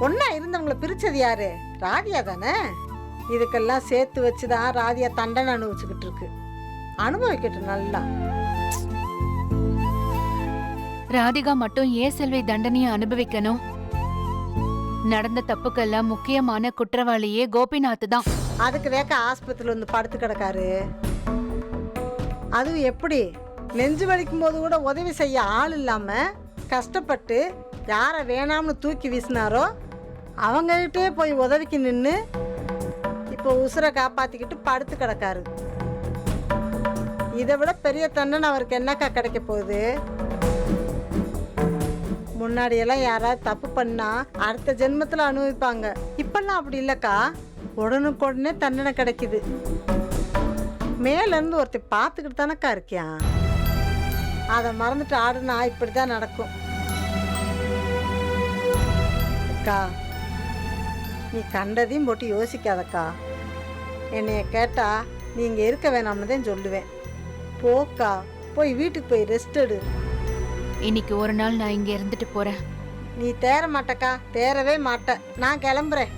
ஒன்னா இருந்தவங்களை பிரிச்சது யாரு? ராதியா தானே. இதுக்கெல்லாம் சேர்த்து வச்சுதான் ராதியா தண்டனை அனுபவிச்சுக்கிட்டு இருக்கு. அனுபவிக்கட்டும் நல்லா. ராதிகா மட்டும் ஏன் செல்வி தண்டனையை அனுபவிக்கணும்? நடந்த தப்புக்கெல்லாம் முக்கியமான குற்றவாளியே கோபிநாத் தான். அதுக்கு வேக்க ஆஸ்பத்திரியில் வந்து படுத்து கிடக்காரு. அதுவும் எப்படி? நெஞ்சு வலிக்கும் போது கூட உதவி செய்ய ஆள் இல்லாம கஷ்டப்பட்டு யாரை வேணாம்னு தூக்கி வீசினாரோ அவங்ககிட்டே போய் உதவிக்கு நின்று இப்போ உசுரை காப்பாத்திக்கிட்டு படுத்து கிடக்காரு. இதை விட பெரிய தண்டனை அவருக்கு என்னக்கா கிடைக்க போகுது? முன்னாடியெல்லாம் யாராவது தப்பு பண்ணா அடுத்த ஜென்மத்தில் அனுபவிப்பாங்க. இப்பெல்லாம் அப்படி இல்லைக்கா, உடனுக்குடனே தண்டனை கிடைக்குது. மேலேருந்து ஒருத்தர் பார்த்துக்கிட்டு தானக்கா இருக்கியா? அதை மறந்துட்டு ஆடுனா இப்படி தான் நடக்கும். அக்கா, நீ கண்டதையும் போட்டு யோசிக்காதக்கா. என்னைய கேட்டா நீ இங்கே இருக்க வேணாம்னு தான் சொல்லுவேன். போக்கா, போய் வீட்டுக்கு போய் ரெஸ்ட் எடு. இன்னைக்கு ஒரு நாள் நான் இங்க இருந்துட்டு போறேன். நீ தேற மாட்டக்கா, தேரவே மாட்ட. நான் கிளம்புறேன்.